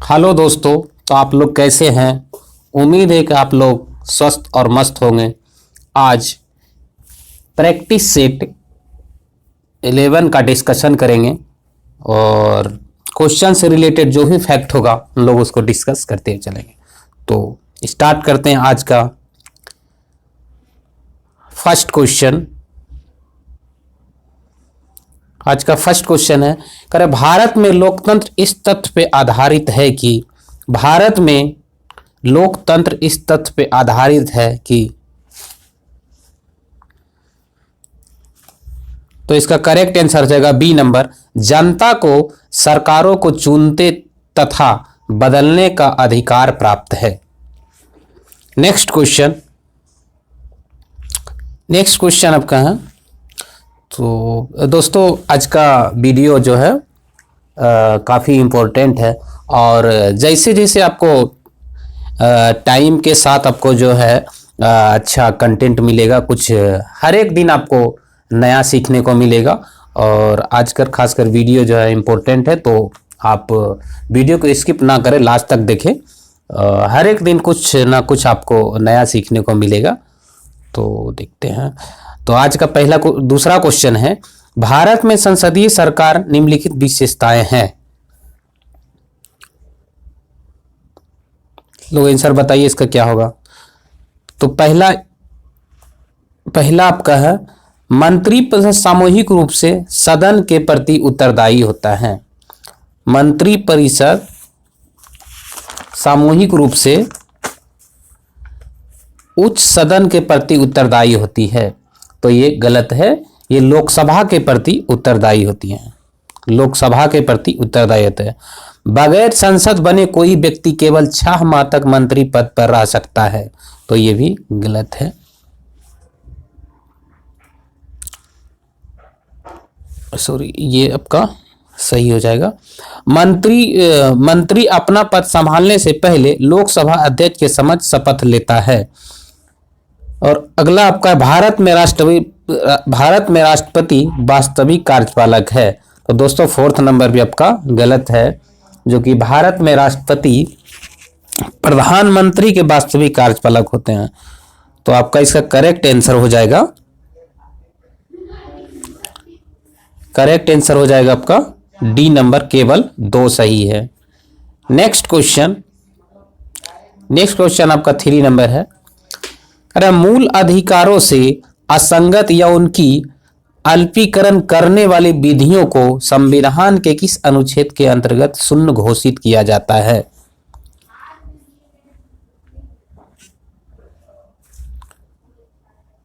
Hello दोस्तों, तो आप लोग कैसे हैं। उम्मीद है कि आप लोग स्वस्थ और मस्त होंगे। आज प्रैक्टिस सेट 11 का डिस्कशन करेंगे और क्वेश्चन से रिलेटेड जो भी फैक्ट होगा हम लोग उसको डिस्कस करते चलेंगे। तो स्टार्ट करते हैं आज का फर्स्ट क्वेश्चन। आज का फर्स्ट क्वेश्चन है, करे भारत में लोकतंत्र इस तथ्य पे आधारित है कि भारत में लोकतंत्र इस तथ्य पे आधारित है कि, तो इसका करेक्ट आंसर हो जाएगा बी नंबर, जनता को सरकारों को चुनते तथा बदलने का अधिकार प्राप्त है। नेक्स्ट क्वेश्चन आपका है। तो दोस्तों आज का वीडियो जो है काफ़ी इम्पोर्टेंट है और जैसे जैसे आपको टाइम के साथ आपको जो है अच्छा कंटेंट मिलेगा, कुछ हर एक दिन आपको नया सीखने को मिलेगा। और आजकल खासकर वीडियो जो है इम्पोर्टेंट है, तो आप वीडियो को स्किप ना करें, लास्ट तक देखें। हर एक दिन कुछ ना कुछ आपको नया सीखने को मिलेगा। तो देखते हैं। तो आज का दूसरा क्वेश्चन है, भारत में संसदीय सरकार निम्नलिखित विशेषताएं हैं। लोग आंसर बताइए इसका क्या होगा। तो पहला आपका है, मंत्री परिषद सामूहिक रूप से सदन के प्रति उत्तरदायी होता है। मंत्री परिषद सामूहिक रूप से उच्च सदन के प्रति उत्तरदायी होती है, तो ये गलत है। ये लोकसभा के प्रति उत्तरदायी होती है। लोकसभा के प्रति उत्तरदायी होता है। बगैर संसद बने कोई व्यक्ति केवल 6 माह तक मंत्री पद पर रह सकता है, तो ये भी गलत है। सॉरी, ये आपका सही हो जाएगा। मंत्री अपना पद संभालने से पहले लोकसभा अध्यक्ष के समक्ष शपथ लेता है। और अगला आपका है, भारत में राष्ट्रपति वास्तविक कार्यपालक है। तो दोस्तों फोर्थ नंबर भी आपका गलत है, जो कि भारत में राष्ट्रपति प्रधानमंत्री के वास्तविक कार्यपालक होते हैं। तो आपका इसका करेक्ट आंसर हो जाएगा, आपका डी नंबर, केवल 2 सही है। नेक्स्ट क्वेश्चन आपका 3 नंबर है। अरे मूल अधिकारों से असंगत या उनकी अल्पीकरण करने वाली विधियों को संविधान के किस अनुच्छेद के अंतर्गत शून्य घोषित किया जाता है।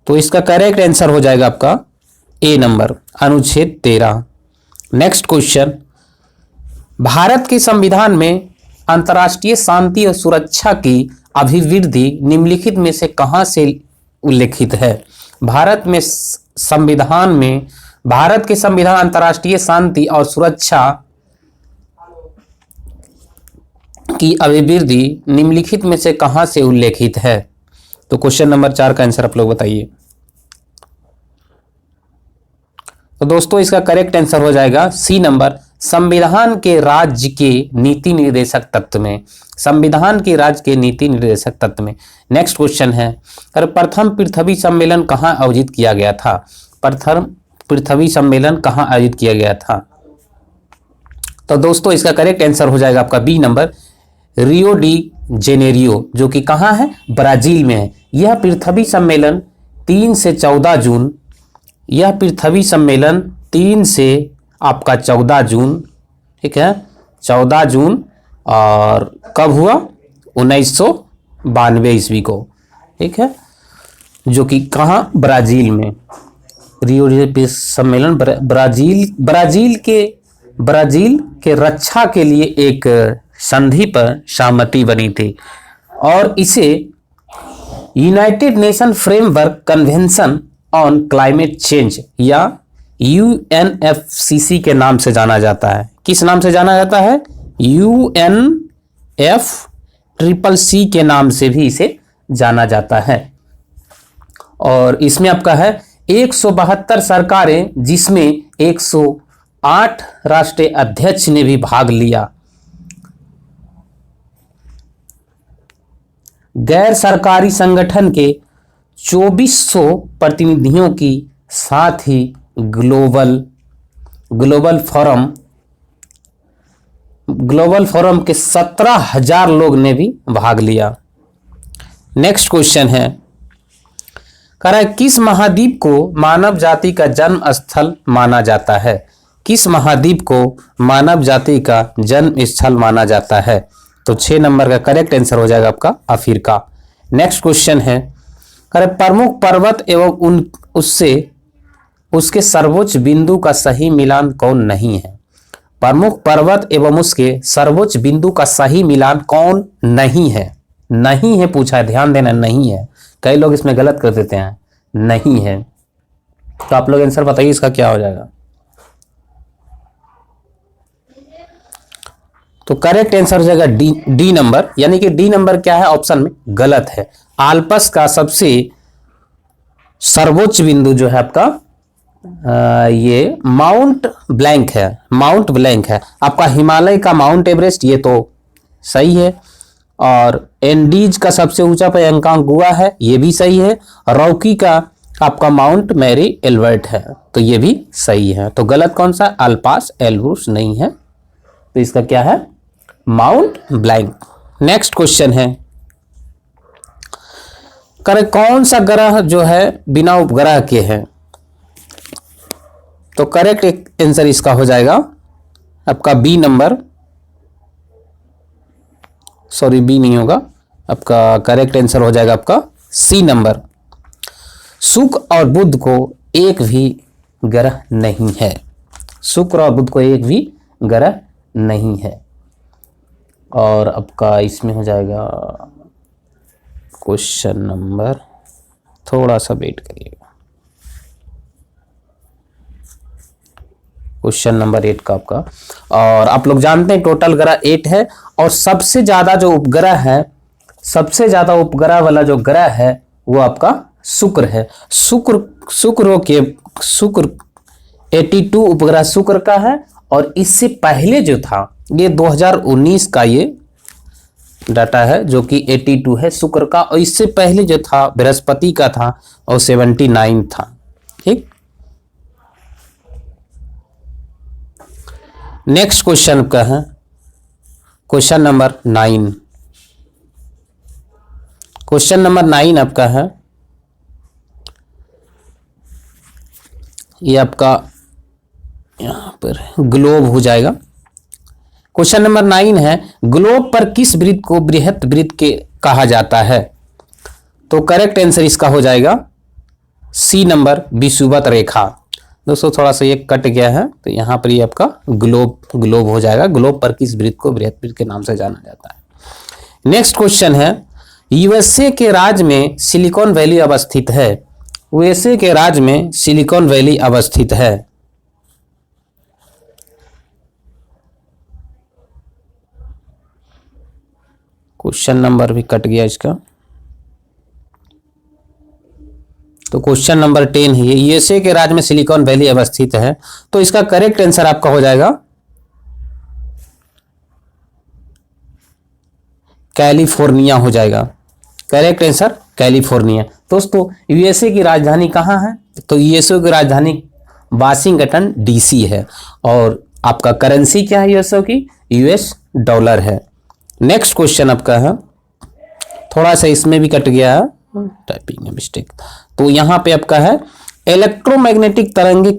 तो इसका करेक्ट आंसर हो जाएगा आपका ए नंबर, अनुच्छेद 13। नेक्स्ट क्वेश्चन, भारत के संविधान में अंतर्राष्ट्रीय शांति और सुरक्षा की अभिवृद्धि निम्नलिखित में से कहां से उल्लेखित है। भारत के संविधान अंतर्राष्ट्रीय शांति और सुरक्षा की अभिवृद्धि निम्नलिखित में से कहां से उल्लेखित है। तो क्वेश्चन नंबर 4 का आंसर आप लोग बताइए। तो दोस्तों इसका करेक्ट आंसर हो जाएगा सी नंबर, संविधान के राज्य के नीति निर्देशक तत्व में। संविधान के राज्य के नीति निर्देशक तत्व में। नेक्स्ट क्वेश्चन है, प्रथम पृथ्वी सम्मेलन कहां आयोजित किया गया था। प्रथम पृथ्वी सम्मेलन कहां आयोजित किया गया था। तो दोस्तों इसका करेक्ट आंसर हो जाएगा आपका B number, Rio de Janeiro, जो कि कहां है, ब्राजील में है। यह पृथ्वी सम्मेलन 3 से 14 जून, यह पृथ्वी सम्मेलन 3 से आपका 14 जून, ठीक है, 14 जून, और कब हुआ, 1992 ईस्वी को, ठीक है, जो कि कहाँ, ब्राजील में। रियो डी सम्मेलन ब्राजील के रक्षा के लिए एक संधि पर सहमति बनी थी और इसे United nation framework convention on climate change या UNFCC के नाम से जाना जाता है। किस नाम से जाना जाता है, UNFCCC के नाम से भी इसे जाना जाता है। और इसमें आपका है 172 सरकारें, जिसमें 108 राष्ट्रीय अध्यक्ष ने भी भाग लिया। 108 राष्ट्रीय अध्यक्ष ने भी भाग लिया। और इसमें आपका है 172 सरकारें, जिसमें 108 राष्ट्रीय अध्यक्ष ने भी भाग लिया। और इसमें आपका है 108 राष्ट्रीय अध्यक्ष ने भी भाग लिया। और इसमें आपका है 108 राष्ट्रीय अध्यक्ष ने भी भाग लिया। और इसमें आपका है 108 राष्ट्रीय अध्यक्ष ने भी भाग लिया। गैर सरकारी संगठन के 2400 प्रतिनिधियों की साथ ही ग्लोबल फोरम के 17,000 लोग ने भी भाग लिया। नेक्स्ट क्वेश्चन है, कह रहा है किस महाद्वीप को मानव जाति का जन्म स्थल माना जाता है? किस महाद्वीप को मानव जाति का जन्म स्थल माना जाता है? तो 6 नंबर का करेक्ट आंसर हो जाएगा आपका अफ्रीका। नेक्स्ट क्वेश्चन है, कह रहे प्रमुख पर्वत एवं उसके सर्वोच्च बिंदु का सही मिलान कौन नहीं है? प्रमुख पर्वत एवं उसके सर्वोच्च बिंदु का सही मिलान कौन नहीं है? नहीं है पूछा है, ध्यान देना, नहीं है। कई लोग इसमें गलत कर देते हैं, नहीं है। तो आप लोग आंसर बताइए इसका क्या हो जाएगा। तो करेक्ट आंसर हो जाएगा डी नंबर, यानी कि डी नंबर क्या है ऑप्शन में गलत है। आल्प्स का सबसे सर्वोच्च बिंदु जो है आपका ये माउंट ब्लैंक है। आपका हिमालय का माउंट एवरेस्ट ये तो सही है, और एंडीज का सबसे ऊंचा पर्वतांक गुआ है, ये भी सही है। रॉकी का आपका माउंट मैरी एल्बर्ट है, तो ये भी सही है। तो गलत कौन सा? अल्पास एल्ब्रूस नहीं है, तो इसका क्या है? Mount blank. नेक्स्ट क्वेश्चन है, करे कौन सा ग्रह जो है बिना उपग्रह के है? तो करेक्ट आंसर इसका हो जाएगा आपका बी नंबर, सॉरी बी नहीं होगा, आपका करेक्ट आंसर हो जाएगा आपका सी नंबर। शुक्र और बुध को एक भी ग्रह नहीं है। शुक्र और बुध को एक भी ग्रह नहीं है। और आपका इसमें हो जाएगा क्वेश्चन नंबर, थोड़ा सा वेट करिएगा, क्वेश्चन नंबर 8 का आपका। और आप लोग जानते हैं टोटल ग्रह 8 है, और सबसे ज्यादा जो उपग्रह है, सबसे ज्यादा उपग्रह वाला जो ग्रह है वो आपका शुक्र है। शुक्र 82 उपग्रह शुक्र का है, और इससे पहले जो था ये 2019 का ये डाटा है जो कि 82 है शुक्र का, और इससे पहले जो था बृहस्पति का था और 79 था। ठीक, नेक्स्ट क्वेश्चन का है क्वेश्चन नंबर 9। क्वेश्चन नंबर 9 आपका है, ये आपका यहां पर ग्लोब हो जाएगा। क्वेश्चन नंबर 9 है, ग्लोब पर किस वृत्त को बृहत वृत्त के कहा जाता है? तो करेक्ट आंसर इसका हो जाएगा सी नंबर, विषुवत रेखा। दोस्तों थोड़ा सा ये कट गया है, तो यहाँ पर ये आपका ग्लोब हो जाएगा। ग्लोब पर किस वृत्त को बृहत वृत्त के नाम से जाना जाता है। नेक्स्ट क्वेश्चन है, यूएसए के राज्य में सिलिकॉन वैली अवस्थित है। यूएसए के राज्य में सिलिकॉन वैली अवस्थित है। क्वेश्चन नंबर भी कट गया इसका, तो क्वेश्चन नंबर 10 है, यूएसए के राज्य में सिलिकॉन वैली अवस्थित है। तो इसका करेक्ट आंसर आपका हो जाएगा कैलिफोर्निया हो जाएगा। Correct answer California. दोस्तों यूएसए की राजधानी कहाँ है? तो यूएसए की राजधानी वाशिंगटन डीसी है, और आपका करेंसी क्या है यूएसए की? यूएस डॉलर है। नेक्स्ट क्वेश्चन आपका है, थोड़ा सा इसमें भी कट गया है, टाइपिंग में मिस्टेक। तो यहाँ पे आपका है, इलेक्ट्रोमैग्नेटिक तरंगे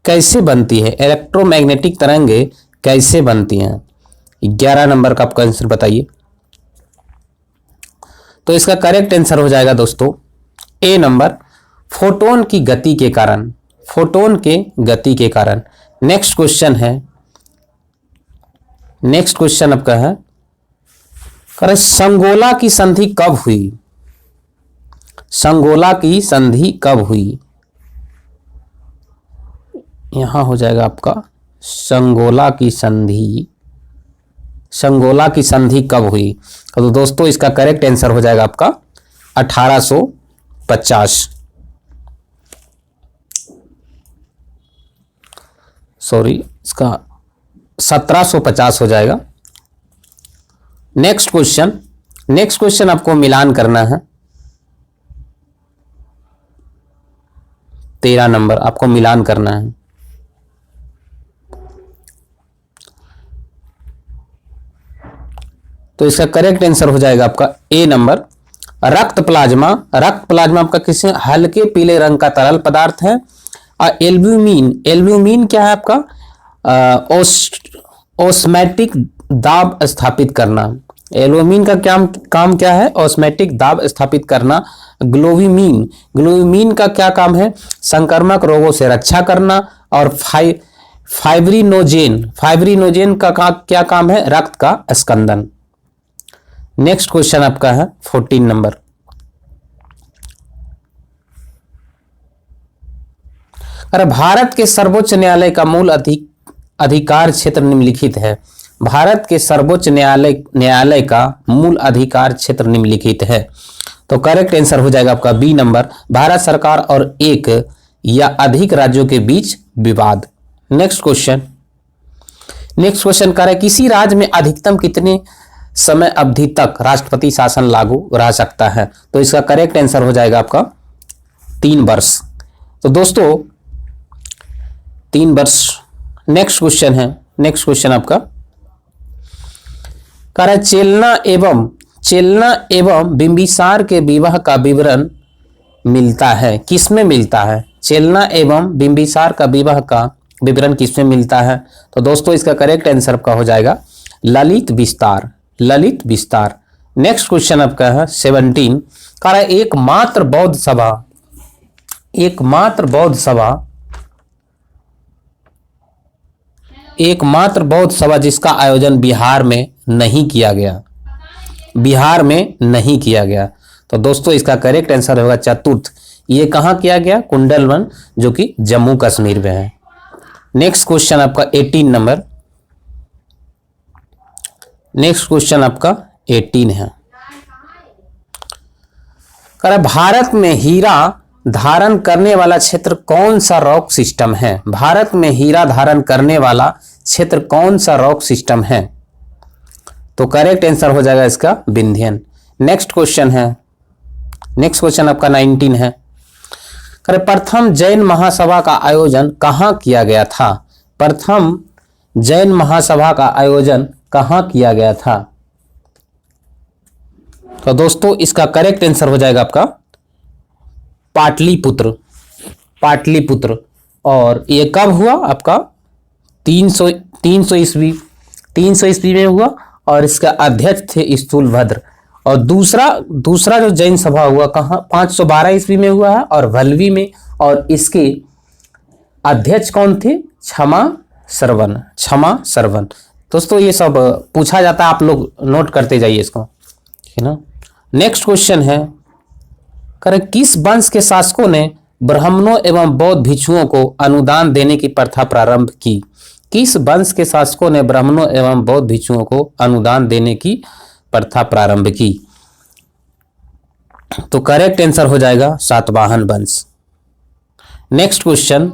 कैसे बनती है? इलेक्ट्रोमैग्नेटिक तरंगे कैसे बनती हैं? 11 नंबर का आपका आंसर बताइए। तो इसका करेक्ट आंसर हो जाएगा दोस्तों ए नंबर, फोटोन की गति के कारण। फोटोन के गति के कारण। नेक्स्ट क्वेश्चन है, नेक्स्ट क्वेश्चन आपका है, संगोला की संधि कब हुई? संगोला की संधि कब हुई? यहां हो जाएगा आपका संगोला की संधि। संगोला की संधि कब हुई? तो दोस्तों इसका करेक्ट आंसर हो जाएगा आपका 1850, सॉरी इसका 1750 हो जाएगा। नेक्स्ट क्वेश्चन, नेक्स्ट क्वेश्चन आपको मिलान करना है। 13 नंबर आपको मिलान करना है। तो इसका करेक्ट आंसर हो जाएगा आपका ए नंबर, रक्त प्लाज्मा। रक्त प्लाज्मा आपका किसी हल्के पीले रंग का तरल पदार्थ है। और एल्ब्यूमिन, एल्ब्यूमिन क्या है आपका? ऑस्मैटिक दाब स्थापित करना। एल्ब्यूमिन का क्या काम क्या है? ऑस्मैटिक दाब स्थापित करना। ग्लोबिमिन, ग्लोबिमिन का क्या काम है? संक्रामक रोगों से रक्षा करना। और फाइब्रिनोजेन, फाइब्रिनोजेन का क्या काम है? रक्त का स्कंदन। नेक्स्ट क्वेश्चन आपका है 14 नंबर। अरे भारत के सर्वोच्च न्यायालय का मूल अधिकार क्षेत्र निम्नलिखित है। भारत के सर्वोच्च न्यायालय का मूल अधिकार क्षेत्र निम्नलिखित है। तो करेक्ट आंसर हो जाएगा आपका बी नंबर, भारत सरकार और एक या अधिक राज्यों के बीच विवाद। नेक्स्ट क्वेश्चन, नेक्स्ट क्वेश्चन कह रहा है किसी राज्य में अधिकतम कितने समय अवधि तक राष्ट्रपति शासन लागू रह सकता है? तो इसका करेक्ट आंसर हो जाएगा आपका 3 वर्ष। तो दोस्तों 3 वर्ष। नेक्स्ट क्वेश्चन है, नेक्स्ट क्वेश्चन आपका कह रहा है चेलना एवं बिंबिसार के विवाह का विवरण मिलता है, किसमें मिलता है? चेलना एवं बिंबिसार का विवाह का विवरण किसमें मिलता है? तो दोस्तों इसका करेक्ट आंसर आपका हो जाएगा ललित विस्तार, ललित विस्तार। नेक्स्ट क्वेश्चन आपका है 17, कह रहा है एकमात्र बौद्ध सभा जिसका आयोजन बिहार में नहीं किया गया, बिहार में नहीं किया गया। तो दोस्तों इसका करेक्ट आंसर होगा चतुर्थ। ये कहां किया गया? कुंडलवन, जो कि जम्मू कश्मीर में है। नेक्स्ट क्वेश्चन आपका 18 नंबर। नेक्स्ट क्वेश्चन आपका 18 है, कह रहा भारत में हीरा धारण करने वाला क्षेत्र कौन सा रॉक सिस्टम है? भारत में हीरा धारण करने वाला क्षेत्र कौन सा रॉक सिस्टम है? तो करेक्ट आंसर हो जाएगा इसका विंध्यन। नेक्स्ट क्वेश्चन है, नेक्स्ट क्वेश्चन आपका 19 है, कह रहे प्रथम जैन महासभा का आयोजन कहां किया गया था? प्रथम जैन महासभा का आयोजन कहां किया गया था? तो दोस्तों इसका करेक्ट आंसर हो जाएगा आपका पाटलिपुत्र, पाटलिपुत्र। और ये कब हुआ आपका? 300 ईस्वी में हुआ। और इसका अध्यक्ष थे स्थूलभद्र। और दूसरा जो जैन सभा हुआ कहाँ? 512 ईस्वी में हुआ है और वल्लवी में। और इसके अध्यक्ष कौन थे? क्षमा सरवन। दोस्तों ये सब पूछा जाता है, आप लोग नोट करते जाइए इसको, है ना। नेक्स्ट क्वेश्चन है, करें किस वंश के शासकों ने ब्राह्मणों एवं बौद्ध भिक्षुओं को अनुदान देने की प्रथा प्रारंभ की? किस वंश के शासकों ने ब्राह्मणों एवं बौद्ध भिक्षुओं को अनुदान देने की प्रथा प्रारंभ की? तो करेक्ट आंसर हो जाएगा सातवाहन वंश। नेक्स्ट क्वेश्चन,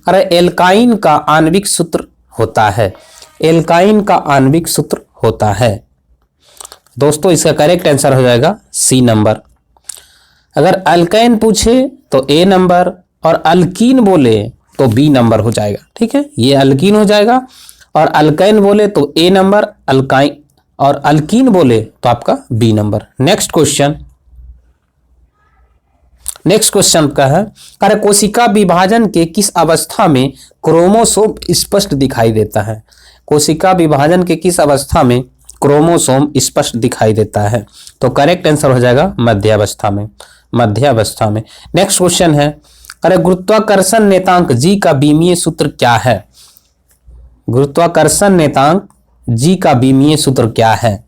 अरे एल्काइन का आणविक सूत्र होता है, एल्काइन का आणविक सूत्र होता है। दोस्तों इसका करेक्ट आंसर हो जाएगा सी नंबर। अगर अल्काइन पूछे तो ए नंबर और अल्कीन बोले तो बी नंबर हो जाएगा। ठीक है, ये अल्कीन हो जाएगा और अल्काइन बोले तो ए नंबर, अल्काइन और अल्कीन बोले तो आपका B number. Next question, next question का है, कार्य कोशिका विभाजन के किस अवस्था में क्रोमोसोम स्पष्ट दिखाई देता है? कोशिका विभाजन के किस अवस्था में क्रोमोसोम स्पष्ट दिखाई देता है? तो करेक्ट आंसर हो जाएगा मध्यावस्था में, मध्यावस्था में। नेक्स्ट क्वेश्चन है, अरे गुरुत्वाकर्षण नेतांक जी का बीमीय सूत्र क्या है? गुरुत्वाकर्षण नेतांक जी का बीमीय सूत्र क्या है?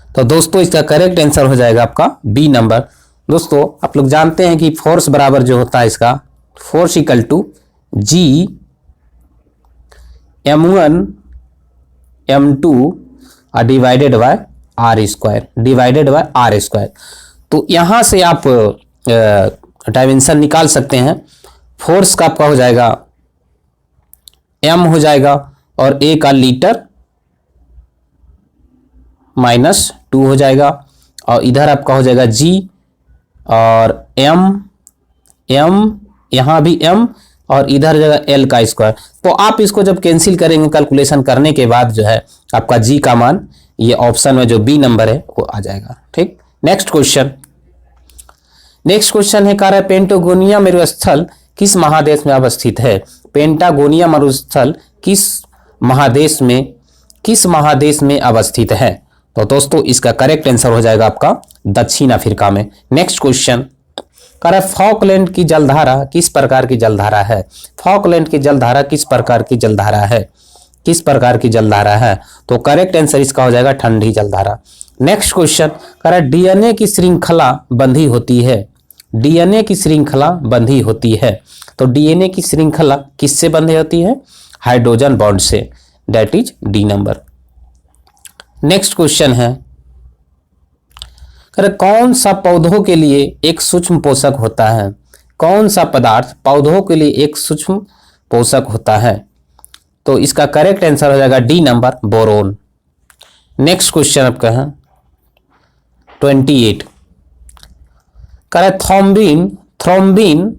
तो दोस्तों इसका करेक्ट आंसर हो जाएगा आपका बी नंबर। दोस्तों आप लोग जानते हैं कि फोर्स बराबर जो होता है इसका, force equal to G m1 m2 divided by r square, divided by r square. तो यहां से आप डायमेंशन निकाल सकते हैं। फोर्स का आपका हो जाएगा m हो जाएगा और a का लीटर -2 हो जाएगा, और इधर आपका हो जाएगा G और M यहाँ भी M और इधर जगह L का स्क्वायर। तो आप इसको जब कैंसिल करेंगे कैलकुलेशन करने के बाद जो है आपका G का मान ये ऑप्शन में जो बी नंबर है वो आ जाएगा। ठीक, नेक्स्ट क्वेश्चन है, कह रहा है पेंटागोनिया मरुस्थल किस महादेश में अवस्थित है? पेंटागोनिया मरुस्थल किस महादेश में अवस्थित है? तो दोस्तों इसका करेक्ट आंसर हो जाएगा आपका दक्षिण अफ्रीका में। नेक्स्ट क्वेश्चन कह रहा है फॉकलैंड की जलधारा किस प्रकार की जलधारा है? फॉकलैंड की जलधारा किस प्रकार की जलधारा है? किस प्रकार की जलधारा है? तो करेक्ट आंसर इसका हो जाएगा ठंडी जलधारा। नेक्स्ट क्वेश्चन कह रहा है डीएनए की श्रृंखला बंधी होती है। डीएनए की श्रृंखला बंधी होती है। तो डीएनए की श्रृंखला किससे बंधी होती है? हाइड्रोजन बॉन्ड से, that is D number. Next question है, कह रहा कौन सा पौधों के लिए एक सूक्ष्म पोषक होता है? कौन सा पदार्थ पौधों के लिए एक सूक्ष्म पोषक होता है? तो इसका करेक्ट आंसर हो जाएगा D number, boron. Next question आपका है 28, कह रहा है थ्रोम्बिन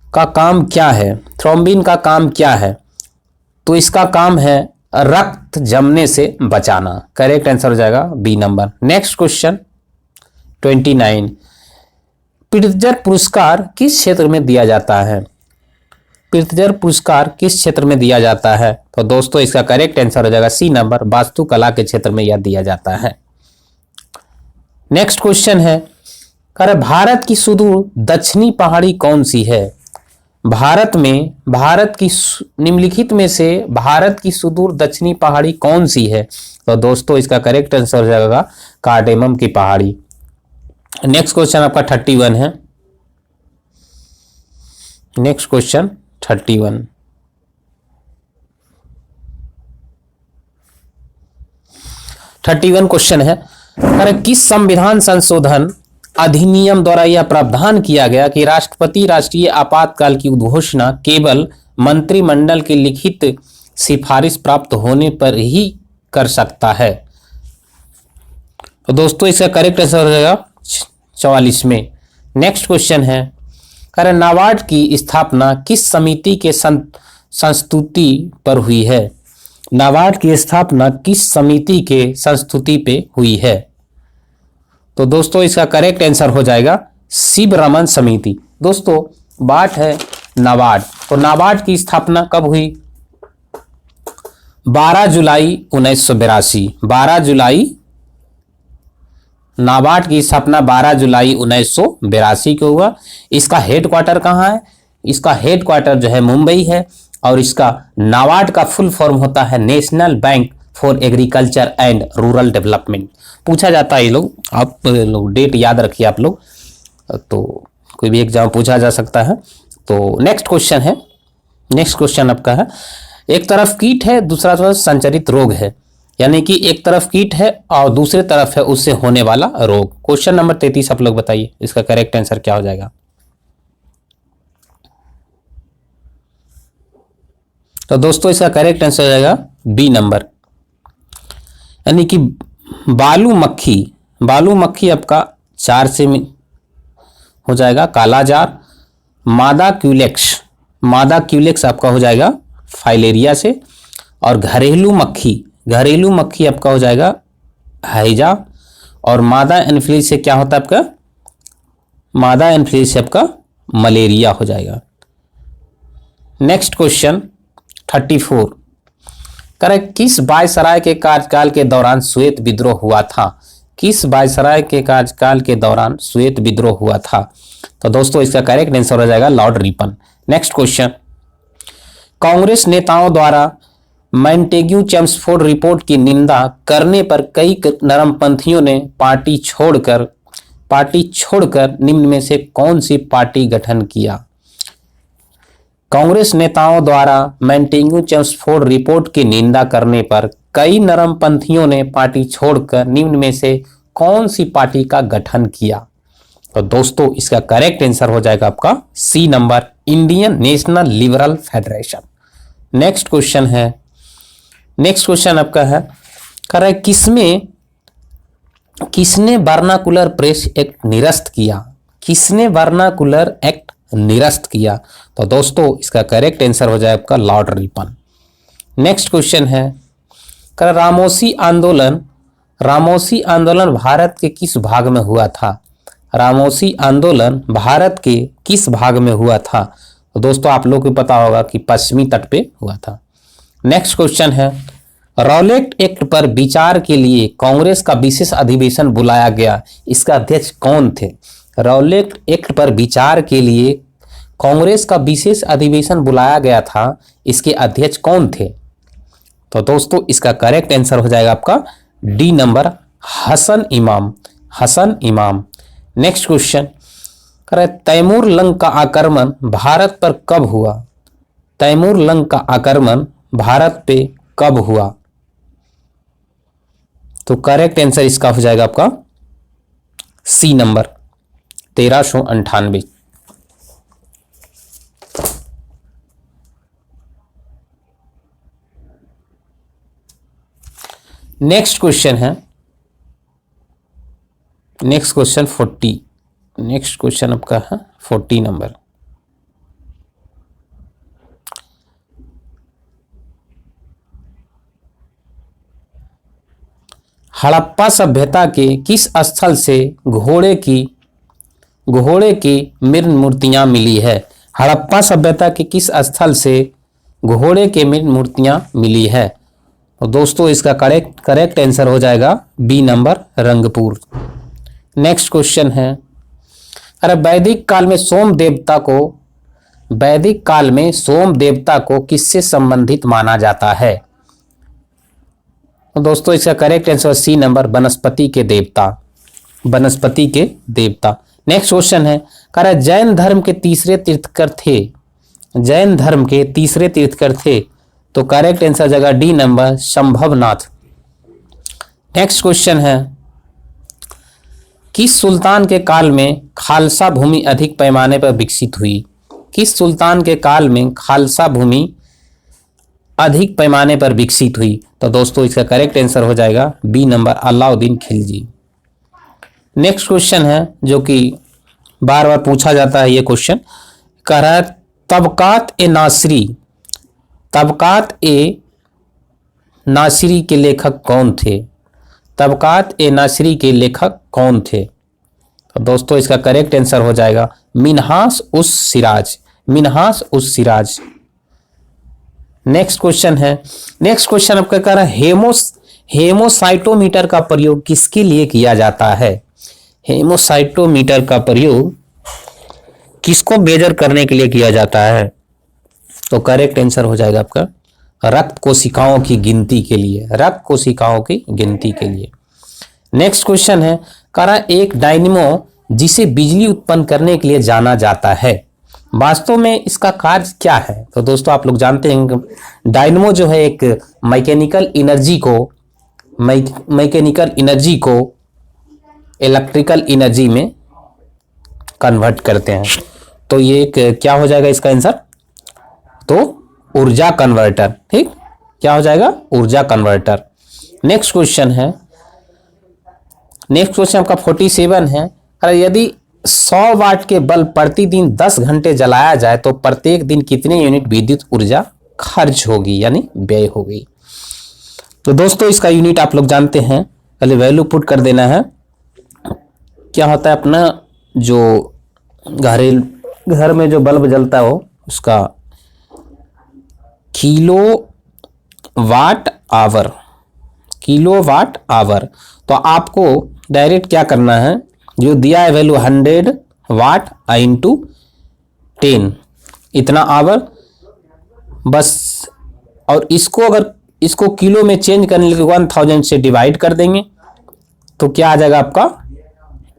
का काम क्या है? थ्रोम्बिन का काम क्या है? तो इसका काम है रक्त जमने से बचाना। करेक्ट आंसर हो जाएगा B number. Next question 29, Pritzker पुरस्कार किस क्षेत्र में दिया जाता है? प्रित्जर पुरस्कार किस क्षेत्र में दिया जाता है? तो दोस्तों इसका करेक्ट आंसर हो जाएगा सी नंबर, वास्तुकला के क्षेत्र में यह दिया जाता है। नेक्स्ट क्वेश्चन है, कह रहा भारत की सुदूर दक्षिणी पहाड़ी कौन सी है? भारत की निम्नलिखित में से भारत की सुदूर दक्षिणी पहाड़ी कौन सी है? तो दोस्तों इसका करेक्ट आंसर हो जाएगा कार्डेमम की पहाड़ी। नेक्स्ट क्वेश्चन आपका 31 है। नेक्स्ट क्वेश्चन 31, क्वेश्चन है, अरे किस संविधान संशोधन अधिनियम द्वारा यह प्रावधान किया गया कि राष्ट्रपति राष्ट्रीय आपातकाल की घोषणा केवल मंत्रिमंडल की लिखित सिफारिश प्राप्त होने पर ही कर सकता है? तो दोस्तों इसका करेक्ट आंसर हो जाएगा 44 में। नेक्स्ट क्वेश्चन है, करें नाबार्ड की स्थापना किस समिति के संस्तुति पर हुई है? नाबार्ड की स्थापना किस समिति के संस्तुति पे हुई है? तो दोस्तों इसका करेक्ट आंसर हो जाएगा शिवरमन समिति। दोस्तों बात है नाबार्ड, तो नाबार्ड की स्थापना कब हुई? 12 जुलाई 1982। 12 जुलाई, नाबार्ड की स्थापना 12 जुलाई 1982 को हुआ। इसका हेडक्वार्टर कहाँ है? इसका हेडक्वार्टर जो है मुंबई है, और इसका नाबार्ड का फुल फॉर्म होता है national bank for agriculture and rural development. पूछा जाता है ये लोग, आप लोग डेट याद रखिए आप लोग, तो कोई भी एग्जाम पूछा जा सकता है। तो नेक्स्ट क्वेश्चन है, नेक्स्ट क्वेश्चन आपका है, एक तरफ कीट है दूसरा तरफ संचरित रोग है, यानी कि एक तरफ कीट है और दूसरी तरफ है उससे होने वाला रोग। क्वेश्चन नंबर 33 आप लोग बताइए इसका करेक्ट आंसर क्या हो जाएगा? तो दोस्तों इसका करेक्ट आंसर हो जाएगा बी नंबर, यानी कि बालू मक्खी आपका 4 से हो जाएगा काला जार। मादा क्यूलेक्स आपका हो जाएगा फाइलेरिया से, और घरेलू मक्खी आपका हो जाएगा हाइजा, और मादा एनफ्लूएंजा से क्या होता है आपका? मादा एनफ्लूएंजा से आपका मलेरिया हो जाएगा। नेक्स्ट क्वेश्चन 34, करेक्ट किस वायसराय के कार्यकाल के दौरान श्वेत विद्रोह हुआ था? किस वायसराय के कार्यकाल के दौरान श्वेत विद्रोह हुआ था? तो दोस्तों इसका करेक्ट आंसर हो जाएगा Lord Ripon. Next question, Congress नेताओं द्वारा मॉन्टेग्यू चेम्सफोर्ड रिपोर्ट की निंदा करने पर कई नरमपंथियों ने पार्टी छोड़कर निम्न में से कौन सी पार्टी गठन किया? कांग्रेस नेताओं द्वारा मॉन्टेग्यू चेम्सफोर्ड रिपोर्ट की निंदा करने पर कई नरमपंथियों ने पार्टी छोड़कर निम्न में से कौन सी पार्टी का गठन किया? तो दोस्तों इसका करेक्ट आंसर हो जाएगा आपका C number, Indian National Liberal Federation. Next question आपका है, कह रहा है किसने वर्नाकुलर प्रेस एक्ट निरस्त किया? किसने वर्नाकुलर एक्ट निरस्त किया? तो दोस्तों इसका करेक्ट आंसर हो जाए आपका लॉर्ड रिपन। नेक्स्ट क्वेश्चन है, कह रामोसी आंदोलन भारत के किस भाग में हुआ था? रामोसी आंदोलन भारत के किस भाग में हुआ था? तो दोस्तों आप लोग को पता होगा कि पश्चिमी तट पे हुआ था। नेक्स्ट क्वेश्चन है, रॉलेट एक्ट पर विचार के लिए कांग्रेस का विशेष अधिवेशन बुलाया गया, इसका अध्यक्ष कौन थे? रॉलेट एक्ट पर विचार के लिए कांग्रेस का विशेष अधिवेशन बुलाया गया था, इसके अध्यक्ष कौन थे? तो दोस्तों इसका करेक्ट आंसर हो जाएगा आपका डी नंबर, हसन इमाम। नेक्स्ट क्वेश्चन, तैमूर लंग का आक्रमण भारत पर कब हुआ? तैमूर लंग का आक्रमण भारत पे कब हुआ? तो करेक्ट आंसर इसका हो जाएगा आपका सी नंबर, 1398। नेक्स्ट क्वेश्चन है, नेक्स्ट क्वेश्चन 40, नेक्स्ट क्वेश्चन आपका है 40 नंबर। हड़प्पा सभ्यता के किस स्थल से घोड़े की मृत मूर्तियां मिली है? हड़प्पा सभ्यता के किस स्थल से घोड़े के मृत मूर्तियां मिली है? तो दोस्तों इसका करेक्ट आंसर हो जाएगा B number, Rangpur. Next question है, अरे वैदिक काल में सोम देवता को किससे संबंधित माना जाता है? तो दोस्तों इसका करेक्ट आंसर सी नंबर, वनस्पति के देवता। नेक्स्ट क्वेश्चन है, कह रहा है जैन धर्म के तीसरे तीर्थकर थे, तो करेक्ट आंसर जगह D number, Sambhavnath. Next question है, किस सुल्तान के काल में खालसा भूमि अधिक पैमाने पर विकसित हुई? किस सुल्तान के काल में खालसा भूमि अधिक पैमाने पर विकसित हुई? तो दोस्तों इसका करेक्ट आंसर हो जाएगा B number, Alauddin Khilji. Next question है जो कि बार बार पूछा जाता है, ये क्वेश्चन कह रहा है तबकात ए नासिरी के लेखक कौन थे? तबकात ए नासिरी के लेखक कौन थे? तो दोस्तों इसका करेक्ट आंसर हो जाएगा मिन्हास उस सिराज। नेक्स्ट क्वेश्चन है, नेक्स्ट क्वेश्चन आपका कह रहा है हेमोसाइटोमीटर का प्रयोग किसके लिए किया जाता है? हेमोसाइटोमीटर का प्रयोग किसको मेजर करने के लिए किया जाता है? तो करेक्ट आंसर हो जाएगा आपका रक्त कोशिकाओं की गिनती के लिए। नेक्स्ट क्वेश्चन है, कह रहा एक डायनेमो जिसे बिजली उत्पन्न करने के लिए जाना जाता है, वास्तव में इसका कार्य क्या है? तो दोस्तों आप लोग जानते हैं डायनेमो जो है एक मैकेनिकल एनर्जी को इलेक्ट्रिकल एनर्जी में कन्वर्ट करते हैं। तो ये एक क्या हो जाएगा इसका आंसर? तो ऊर्जा कन्वर्टर। ठीक, क्या हो जाएगा? ऊर्जा कन्वर्टर। नेक्स्ट क्वेश्चन आपका 47 है, अरे यदि 100 वाट के बल्ब प्रतिदिन 10 घंटे जलाया जाए तो प्रत्येक दिन कितने यूनिट विद्युत ऊर्जा खर्च होगी, यानी व्यय होगी? तो दोस्तों इसका यूनिट आप लोग जानते हैं, पहले वैल्यू पुट कर देना है। क्या होता है अपना जो घर में जो बल्ब जलता हो उसका किलोवाट आवर। तो आपको डायरेक्ट क्या करना है, जो दिया है वैल्यू 100 वाट इंटू 10 इतना आवर बस, और इसको किलो में चेंज करने के लिए 1000 से डिवाइड कर देंगे तो क्या आ जाएगा आपका?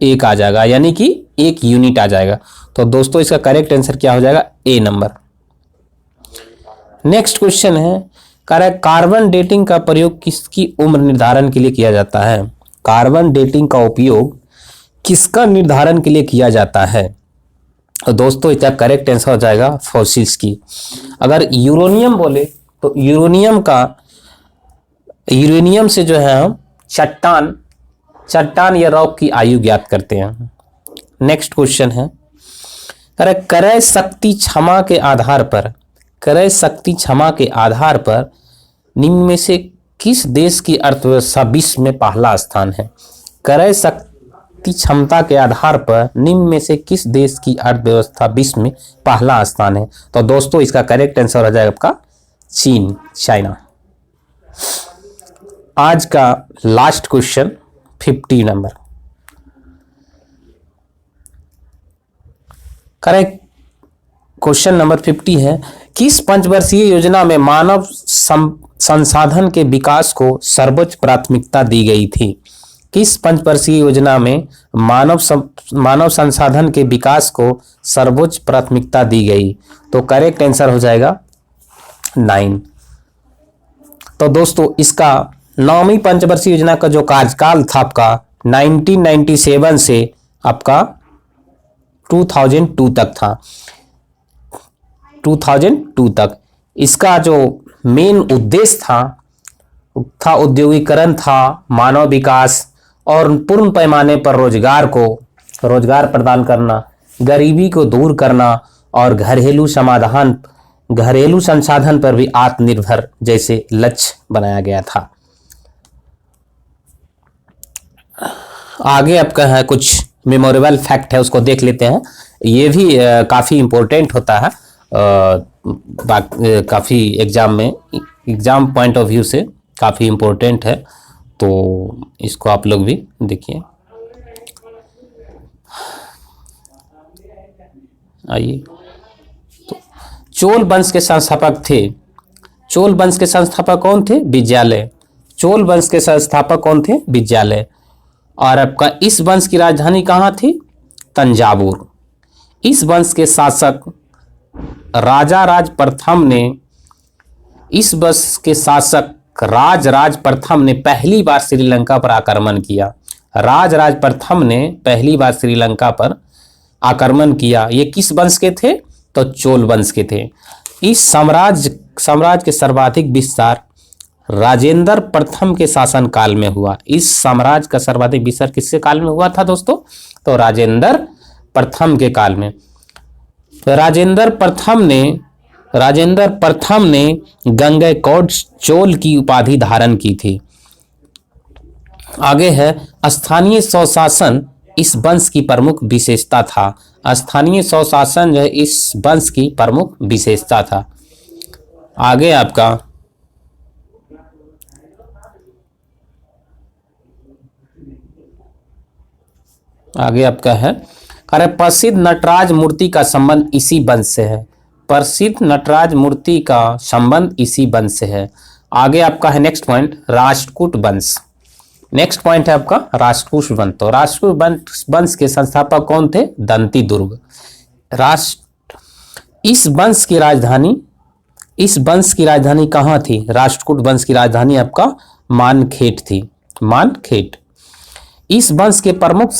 1 आ जाएगा, यानी कि 1 यूनिट आ जाएगा। तो दोस्तों इसका करेक्ट आंसर क्या हो जाएगा? ए नंबर। नेक्स्ट क्वेश्चन है, कह रहा है कार्बन डेटिंग का प्रयोग किसकी उम्र निर्धारण के लिए किया जाता है? कार्बन डेटिंग का उपयोग किसका निर्धारण के लिए किया जाता है? तो दोस्तों इसका करेक्ट आंसर हो जाएगा फॉसिल्स की। अगर यूरेनियम बोले तो यूरेनियम का यूरेनियम से जो है हम चट्टान या रॉक की आयु ज्ञात करते हैं। नेक्स्ट क्वेश्चन है, अरे क्रय शक्ति क्षमा के आधार पर निम्न में से किस देश की अर्थव्यवस्था विश्व में पहला स्थान है? क्रय शक्ति क्षमता के आधार पर निम्न में से किस देश की अर्थव्यवस्था विश्व में पहला स्थान है? तो दोस्तों इसका करेक्ट आंसर हो जाएगा आपका चीन, चाइना। आज का last question 50 number, correct question number 50 है, किस पंचवर्षीय योजना में मानव संसाधन के विकास को सर्वोच्च प्राथमिकता दी गई थी? किस पंचवर्षीय योजना में मानव संसाधन के विकास को सर्वोच्च प्राथमिकता दी गई? तो करेक्ट आंसर हो जाएगा 9। तो दोस्तों इसका 9वीं पंचवर्षीय योजना का जो कार्यकाल था आपका 1997 से आपका 2002 तक था, 2002 तक। इसका जो मेन उद्देश्य था औद्योगिकरण था, मानव विकास और पूर्ण पैमाने पर रोजगार प्रदान करना, गरीबी को दूर करना और घरेलू संसाधन पर भी आत्मनिर्भर जैसे लक्ष्य बनाया गया था। आगे आपका है कुछ मेमोरेबल फैक्ट है, उसको देख लेते हैं। ये भी काफ़ी इम्पोर्टेंट होता है, काफ़ी एग्जाम पॉइंट ऑफ व्यू से काफ़ी इम्पोर्टेंट है, तो इसको आप लोग भी देखिए। आइए, तो चोल वंश के संस्थापक कौन थे? विद्यालय। और आपका इस वंश की राजधानी कहाँ थी? तंजावुर। इस वंश के शासक राज राज प्रथम ने पहली बार श्रीलंका पर आक्रमण किया। ये किस वंश के थे? तो चोल वंश के थे। इस साम्राज्य के सर्वाधिक विस्तार राजेंद्र प्रथम के शासन काल में हुआ। इस साम्राज्य का सर्वाधिक विस्तार किसके काल में हुआ था दोस्तों? तो राजेंद्र प्रथम के काल में। राजेंद्र प्रथम ने गंगैकोंड चोल की उपाधि धारण की थी। आगे है, स्थानीय स्वशासन इस वंश की प्रमुख विशेषता था। स्थानीय स्वशासन जो है इस वंश की प्रमुख विशेषता था। आगे आपका है, अरे प्रसिद्ध नटराज मूर्ति का संबंध इसी वंश से है। आगे आपका है नेक्स्ट पॉइंट, राष्ट्रकूट वंश। नेक्स्ट पॉइंट है आपका राष्ट्रकूट वंश। तो राष्ट्रकूट वंश के संस्थापक कौन थे? दंती दुर्ग। इस वंश की राजधानी कहाँ थी? राष्ट्रकूट वंश की राजधानी आपका मानखेट थी। इस वंश के प्रमुख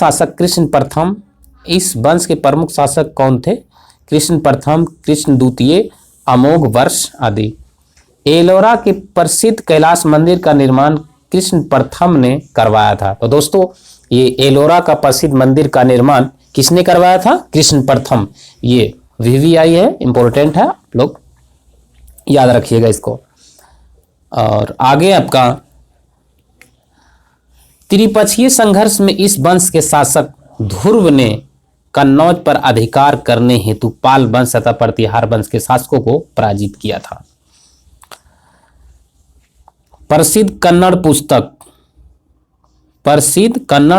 शासक कौन थे? कृष्ण प्रथम, कृष्ण द्वितीय, अमोघ वर्ष आदि। एलोरा के प्रसिद्ध कैलाश मंदिर का निर्माण कृष्ण प्रथम ने करवाया था। तो दोस्तों ये एलोरा का प्रसिद्ध मंदिर का निर्माण किसने करवाया था? कृष्ण प्रथम। ये VVI है, इंपॉर्टेंट है, आप लोग याद रखिएगा इसको। और आगे आपका त्रिपक्षीय संघर्ष में इस वंश के शासक ध्रुव ने कन्नौज पर अधिकार करने हेतु पाल वंश तथा प्रतिहार वंश के शासकों को पराजित किया था। प्रसिद्ध कन्नड़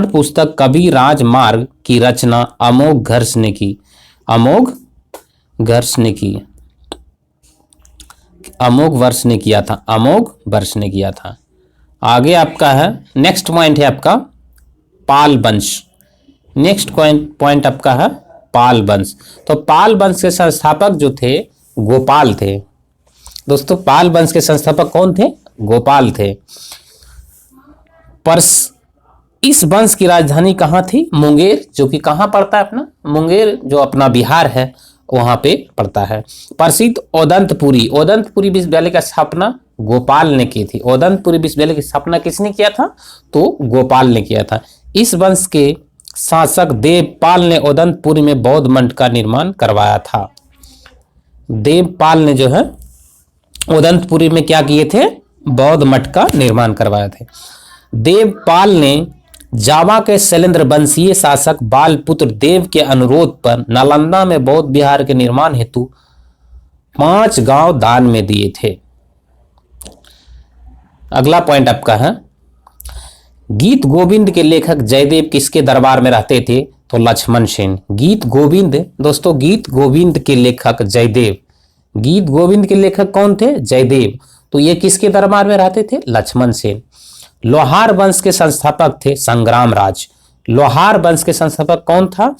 पुस्तक कवि राजमार्ग की रचना अमोघ वर्ष ने किया था। आगे आपका है नेक्स्ट पॉइंट है आपका पाल वंश। आपका है पाल वंश। तो पाल वंश के संस्थापक जो थे गोपाल थे। दोस्तों पाल वंश के संस्थापक कौन थे? गोपाल थे। इस वंश की राजधानी कहाँ थी? मुंगेर, जो कि कहाँ पड़ता है अपना? मुंगेर जो अपना बिहार है वहां पे पड़ता है। प्रसिद्ध ओदंतपुरी विश्वविद्यालय का स्थापना गोपाल ने की थी। ओदंतपुरी विश्वविद्यालय की स्थापना किसने किया था? तो गोपाल ने किया था। इस वंश के शासक देवपाल ने ओदंतपुरी में बौद्ध मठ का निर्माण करवाया था। देवपाल ने जो है ओदंतपुरी में क्या किए थे? बौद्ध मठ का निर्माण करवाया थे। देवपाल ने जावा के शैलेंद्र वंशीय शासक बालपुत्र देव के अनुरोध पर नालंदा में बौद्ध विहार के निर्माण हेतु 5 गांव दान में दिए थे। अगला पॉइंट आपका है, गीत गोविंद के लेखक जयदेव किसके दरबार में रहते थे? तो लक्ष्मण सेन। गीत गोविंद दोस्तों, गीत गोविंद के लेखक जयदेव, गीत गोविंद के लेखक कौन थे? जयदेव। तो ये किसके दरबार में रहते थे? लक्ष्मण सेन। लोहार वंश के संस्थापक थे संग्राम राज। लोहार वंश के संस्थापक कौन था?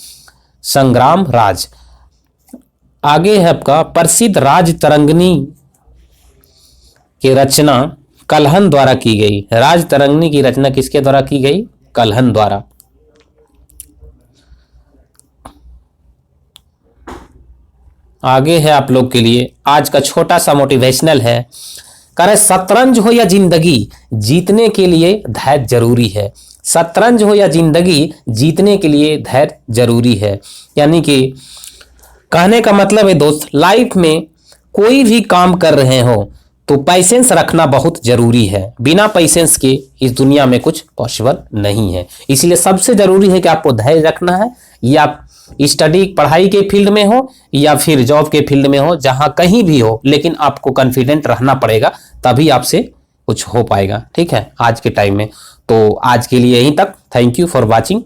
संग्राम राज। आगे है आपका, प्रसिद्ध राज तरंगिणी की रचना कल्हन द्वारा की गई। राज तरंगिणी की रचना किसके द्वारा की गई? कल्हन द्वारा। आगे है आप लोग के लिए आज का छोटा सा मोटिवेशनल है। कह रहे शतरंज हो या जिंदगी, जीतने के लिए धैर्य जरूरी है। शतरंज हो या जिंदगी, जीतने के लिए धैर्य जरूरी है। यानी कि कहने का मतलब है दोस्त, लाइफ में कोई भी काम कर रहे हो तो पैसेंस रखना बहुत जरूरी है। बिना पैसेंस के इस दुनिया में कुछ पॉसिबल नहीं है। इसलिए सबसे जरूरी है कि आपको धैर्य रखना है। या आप स्टडी पढ़ाई के फील्ड में हो या फिर जॉब के फील्ड में हो, जहां कहीं भी हो, लेकिन आपको कॉन्फिडेंट रहना पड़ेगा, तभी आपसे कुछ हो पाएगा। ठीक है, आज के टाइम में। तो आज के लिए यहीं तक। Thank you for watching.